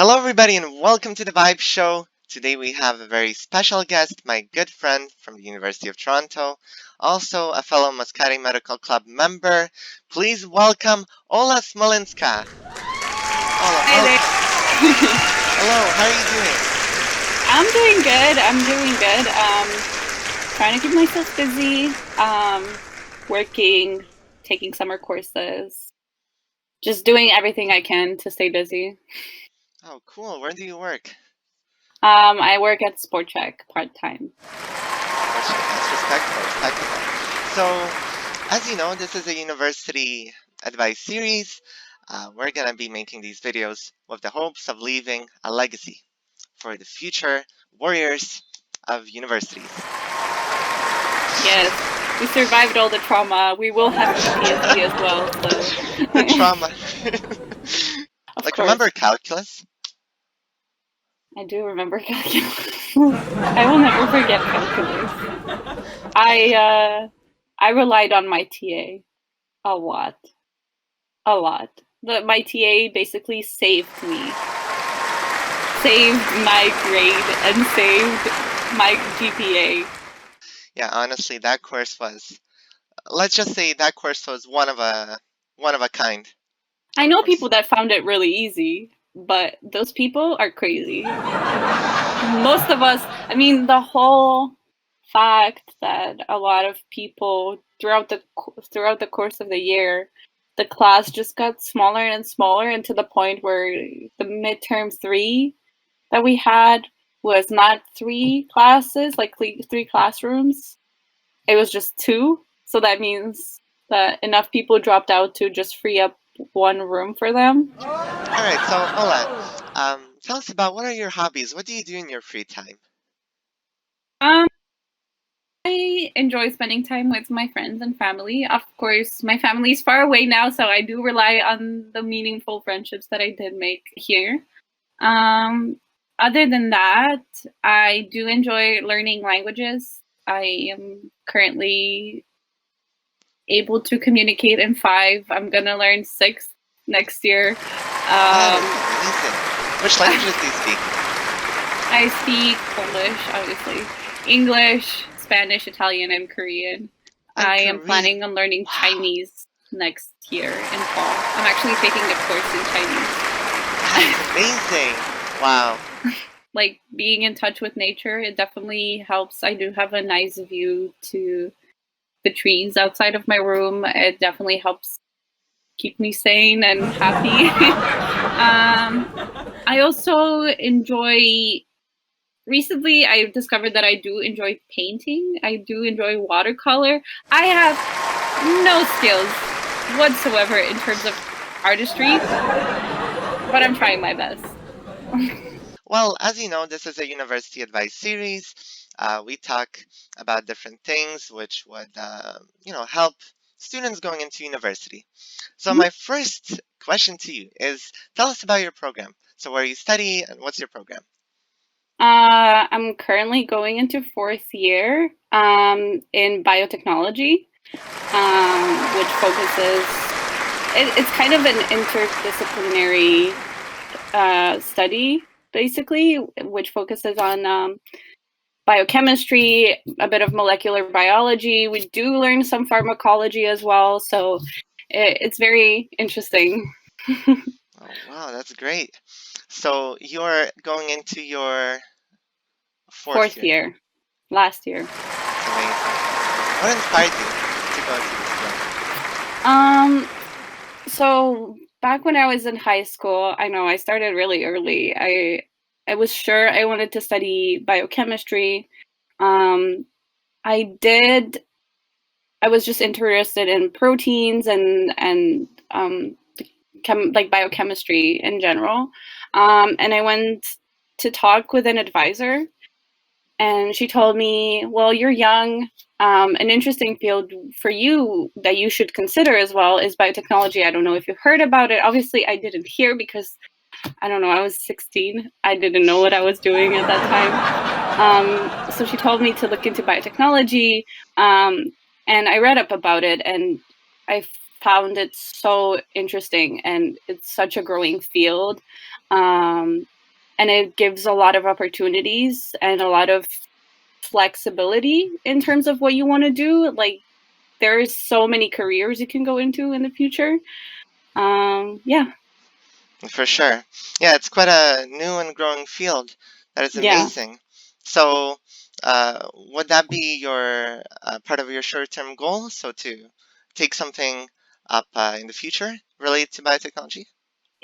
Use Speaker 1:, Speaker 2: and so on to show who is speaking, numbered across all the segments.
Speaker 1: Hello, everybody, and welcome to the Vibe Show. Today we have a very special guest, my good friend from the University of Toronto, also a fellow Mascati Medical Club member. Please welcome Ola Smolińska. Ola,
Speaker 2: Hi
Speaker 1: welcome.
Speaker 2: there.
Speaker 1: Hello, how are you doing?
Speaker 2: I'm doing good. Trying to keep myself busy. Working, taking summer courses, just doing everything I can to stay busy.
Speaker 1: Oh, cool. Where do you work?
Speaker 2: I work at Sport Check part-time.
Speaker 1: That's respectable. So, as you know, this is a university advice series. We're going to be making these videos with the hopes of leaving a legacy for the future warriors of universities.
Speaker 2: Yes, we survived all the trauma. We will have PTSD as well, so.
Speaker 1: The trauma.
Speaker 2: Of
Speaker 1: Like,
Speaker 2: course.
Speaker 1: remember calculus?
Speaker 2: I do remember calculus. I will never forget calculus. I relied on my TA a lot. My TA basically saved me, saved my grade, and saved my GPA.
Speaker 1: Yeah, honestly, that course was. Let's just say that course was one of a kind.
Speaker 2: I know people that found it really easy, but those people are crazy. Most of us, the whole fact that a lot of people throughout the course of the year, the class just got smaller and smaller, and to the point where the midterm 3 that we had was not 3 classes, like 3 classrooms. It was just 2. So that means that enough people dropped out to just free up 1 room for them.
Speaker 1: All right, so Ola, tell us about what are your hobbies? What do you do in your free time?
Speaker 2: I enjoy spending time with my friends and family. Of course, my family's far away now, so I do rely on the meaningful friendships that I did make here. Other than that, I do enjoy learning languages. I am currently able to communicate in 5. I'm gonna learn 6 next year.
Speaker 1: That is amazing. Which languages do you speak?
Speaker 2: I speak Polish, obviously, English, Spanish, Italian, and Korean. I am planning on learning Chinese next year in fall. I'm actually taking a course in Chinese.
Speaker 1: That's amazing. Wow.
Speaker 2: Like being in touch with nature, it definitely helps. I do have a nice view to the trees outside of my room. It definitely helps keep me sane and happy. I also enjoy. Recently, I discovered that I do enjoy painting. I do enjoy watercolor. I have no skills whatsoever in terms of artistry, but I'm trying my best.
Speaker 1: Well, as you know, this is a university advice series. We talk about different things which would, help students going into university. So my first question to you is, tell us about your program. So where you study and what's your program?
Speaker 2: I'm currently going into 4th year in biotechnology, which focuses. It's kind of an interdisciplinary study, basically, which focuses on biochemistry, a bit of molecular biology. We do learn some pharmacology as well, so it's very interesting.
Speaker 1: Oh, wow, that's great. So you're going into your 4th year.
Speaker 2: Year, last year.
Speaker 1: That's amazing. What inspired you to go into this
Speaker 2: program? So back when I was in high school, I know I started really early. I was sure I wanted to study biochemistry. I was just interested in proteins and like biochemistry in general. And I went to talk with an advisor, and she told me, well, you're young. An interesting field for you that you should consider as well is biotechnology. I don't know if you heard about it. Obviously, I didn't hear because, I don't know, I was 16. I didn't know what I was doing at that time. So she told me to look into biotechnology, and I read up about it, and I found it so interesting, and it's such a growing field. and it gives a lot of opportunities and a lot of flexibility in terms of what you want to do. Like, there's so many careers you can go into in the future. Yeah.
Speaker 1: For sure. Yeah, it's quite a new and growing field. That is
Speaker 2: Yeah.
Speaker 1: amazing. So, would that be your part of your short-term goal? So to take something up in the future related to biotechnology?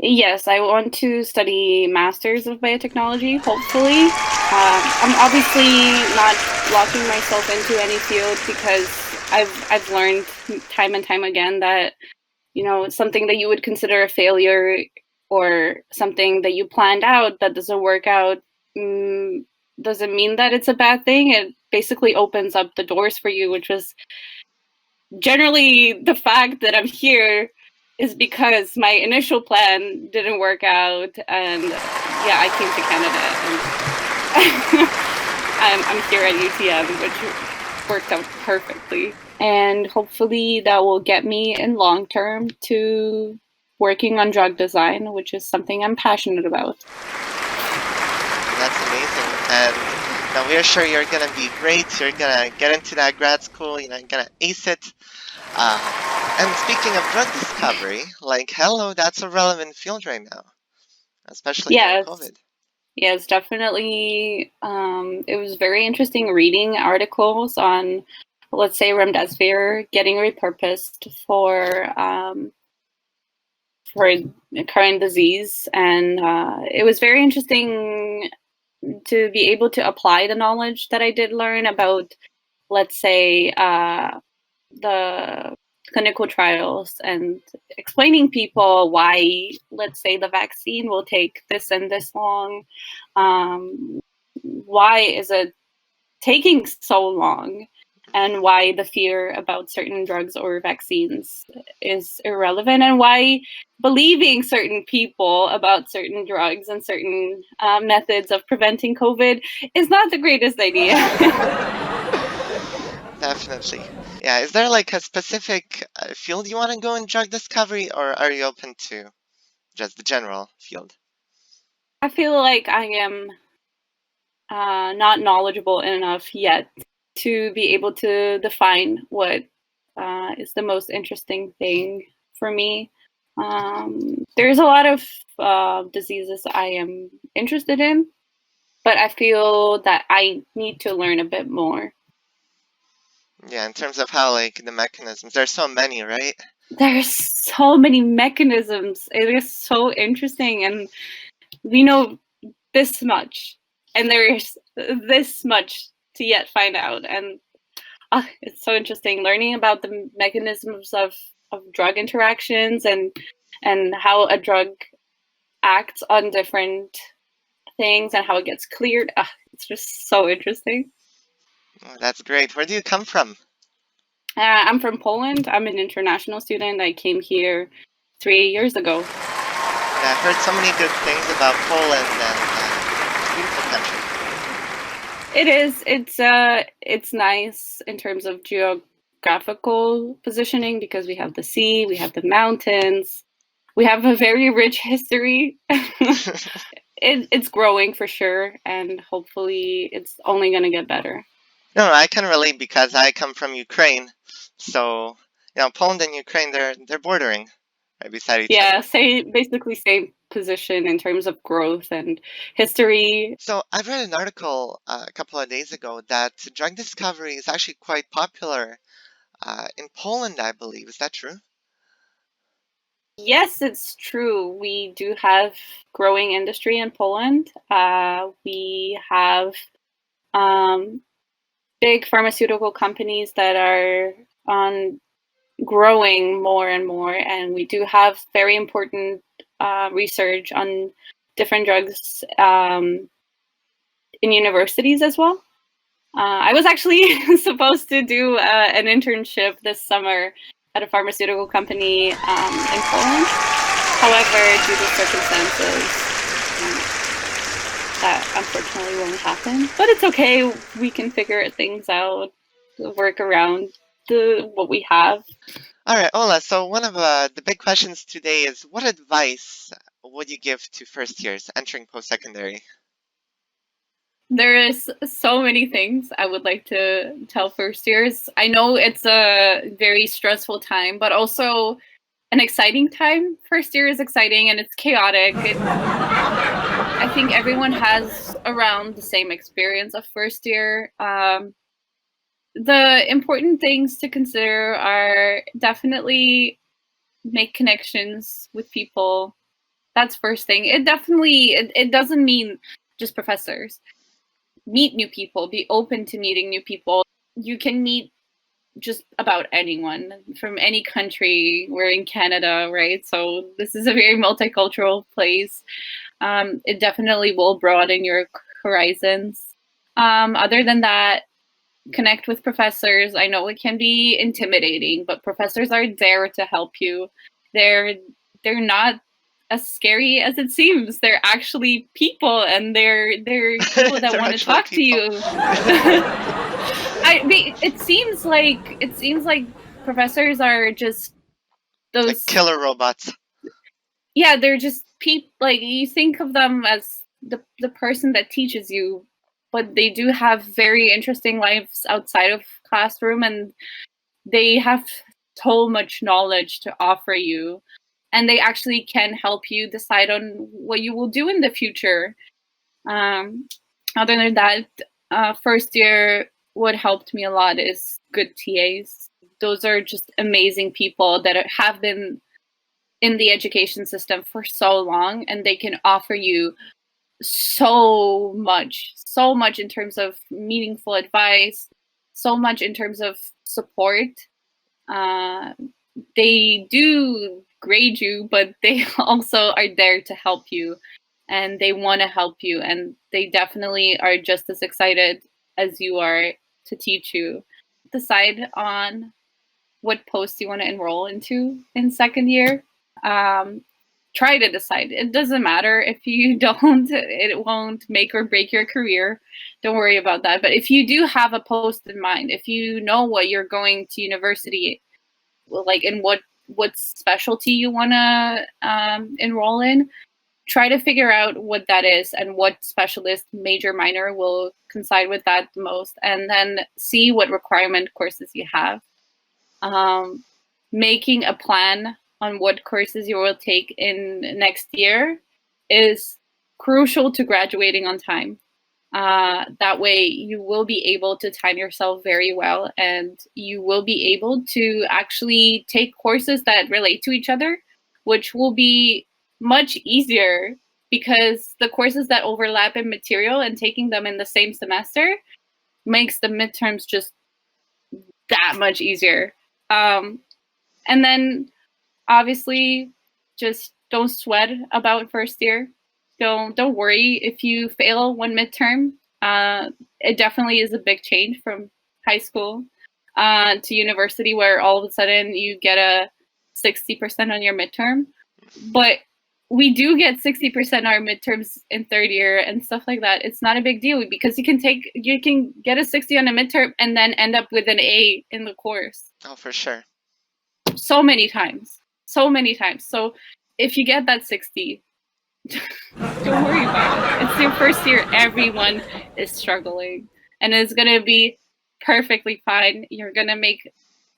Speaker 2: Yes, I want to study Masters of Biotechnology, hopefully. I'm obviously not locking myself into any field because I've learned time and time again that, you know, something that you would consider a failure or something that you planned out that doesn't work out, doesn't mean that it's a bad thing. It basically opens up the doors for you, which was generally the fact that I'm here is because my initial plan didn't work out, and yeah, I came to Canada, and I'm here at UTM, which worked out perfectly. And hopefully that will get me in long term to working on drug design, which is something I'm passionate about.
Speaker 1: That's amazing. And now we are sure you're gonna be great. You're gonna get into that grad school. You're gonna ace it. And speaking of drug discovery, like, hello, that's a relevant field right now, especially during
Speaker 2: Yes.
Speaker 1: COVID.
Speaker 2: Yes, definitely. It was very interesting reading articles on, let's say, remdesivir getting repurposed for current disease, and it was very interesting to be able to apply the knowledge that I did learn about, let's say, the clinical trials and explaining people why, let's say, the vaccine will take this and this long. Why is it taking so long? And why the fear about certain drugs or vaccines is irrelevant, and why believing certain people about certain drugs and certain methods of preventing COVID is not the greatest idea.
Speaker 1: Definitely. Yeah, is there like a specific field you want to go in drug discovery, or are you open to just the general field?
Speaker 2: I feel like I am not knowledgeable enough yet to be able to define what is the most interesting thing for me. There's a lot of diseases I am interested in, but I feel that I need to learn a bit more.
Speaker 1: Yeah, in terms of how like the mechanisms, there's so many, right?
Speaker 2: There's so many mechanisms. It is so interesting, and we know this much, and there's this much to yet find out. And it's so interesting learning about the mechanisms of drug interactions and how a drug acts on different things and how it gets cleared. It's just so interesting.
Speaker 1: Oh, that's great. Where do you come from?
Speaker 2: I'm from Poland. I'm an international student. I came here 3 years ago.
Speaker 1: Yeah, I've heard so many good things about Poland, and it's a beautiful country.
Speaker 2: It is. It's nice in terms of geographical positioning because we have the sea, we have the mountains, we have a very rich history. It's growing for sure, and hopefully it's only going to get better.
Speaker 1: No, I can relate because I come from Ukraine. So, Poland and Ukraine, they're bordering right beside each
Speaker 2: Yeah,
Speaker 1: other.
Speaker 2: basically same position in terms of growth and history.
Speaker 1: So, I've read an article a couple of days ago that drug discovery is actually quite popular in Poland, I believe. Is that true?
Speaker 2: Yes, it's true. We do have growing industry in Poland. We have um, big pharmaceutical companies that are on growing more and more, and we do have very important research on different drugs in universities as well. I was actually supposed to do an internship this summer at a pharmaceutical company in Poland. However, due to circumstances, that unfortunately won't happen. But it's okay. We can figure things out, work around what we have.
Speaker 1: All right, Ola. So, one of the big questions today is what advice would you give to first years entering post-secondary?
Speaker 2: There is so many things I would like to tell first years. I know it's a very stressful time, but also an exciting time. First year is exciting and it's chaotic. I think everyone has around the same experience of first year. The important things to consider are definitely make connections with people. That's first thing. It doesn't mean just professors. Meet new people, be open to meeting new people. You can meet just about anyone from any country. We're in Canada, right? So this is a very multicultural place. It definitely will broaden your horizons. Other than that, connect with professors. I know it can be intimidating, but professors are there to help you. They're not as scary as it seems. They're actually people, and they're people that
Speaker 1: They're
Speaker 2: want to
Speaker 1: actually
Speaker 2: talk to
Speaker 1: people.
Speaker 2: you. It seems like professors are just
Speaker 1: Like
Speaker 2: those.
Speaker 1: killer robots.
Speaker 2: Yeah, they're just people. Like you think of them as the person that teaches you, but they do have very interesting lives outside of classroom, and they have so much knowledge to offer you, and they actually can help you decide on what you will do in the future. Um, Other than that, first year, what helped me a lot is good TAs. Those are just amazing people that have been in the education system for so long, and they can offer you so much in terms of meaningful advice, so much in terms of support. Uh, they do grade you, but they also are there to help you, and they want to help you, and they definitely are just as excited as you are to teach you. Decide on what post you want to enroll into in second year. Try to decide. It doesn't matter if you don't, it won't make or break your career. Don't worry about that. But if you do have a post in mind, if you know what you're going to university, like in what specialty you want to enroll in, try to figure out what that is and what specialist, major, minor will coincide with that the most, and then see what requirement courses you have. Making a plan on what courses you will take in next year is crucial to graduating on time. That way you will be able to time yourself very well, and you will be able to actually take courses that relate to each other, which will be much easier because the courses that overlap in material and taking them in the same semester makes the midterms just that much easier. And then obviously just don't sweat about first year. Don't worry if you fail one midterm. It definitely is a big change from high school to university, where all of a sudden you get a 60% on your midterm. But we do get 60% our midterms in third year and stuff like that. It's not a big deal because you can get a 60 on a midterm and then end up with an A in the course.
Speaker 1: Oh, for sure.
Speaker 2: So many times. So if you get that 60, don't worry about it. It's your first year. Everyone is struggling, and it's going to be perfectly fine. You're going to make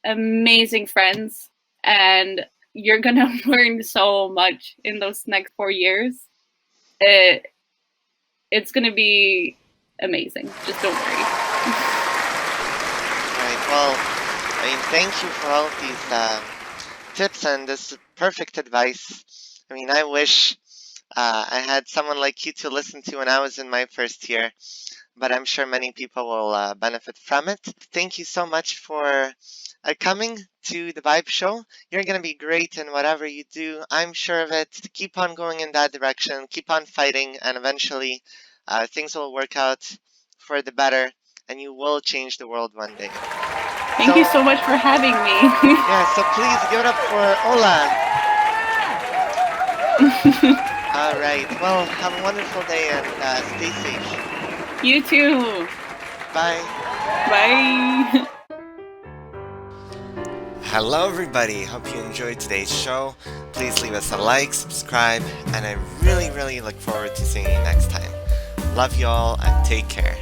Speaker 2: amazing friends, and you're going to learn so much in those next 4 years. It's going to be amazing. Just don't worry.
Speaker 1: Right. Well, I mean, thank you for all of these tips and this perfect advice. I mean, I wish I had someone like you to listen to when I was in my first year, but I'm sure many people will benefit from it. Thank you so much for coming to the Vibe Show. You're going to be great in whatever you do. I'm sure of it. Keep on going in that direction. Keep on fighting, and eventually things will work out for the better, and you will change the world one day.
Speaker 2: Thank you so much for having me.
Speaker 1: Yeah, so please give it up for Ola. All right. Well, have a wonderful day and stay safe.
Speaker 2: You too.
Speaker 1: Bye.
Speaker 2: Bye.
Speaker 1: Hello, everybody. Hope you enjoyed today's show. Please leave us a like, subscribe, and I really, really look forward to seeing you next time. Love you all and take care.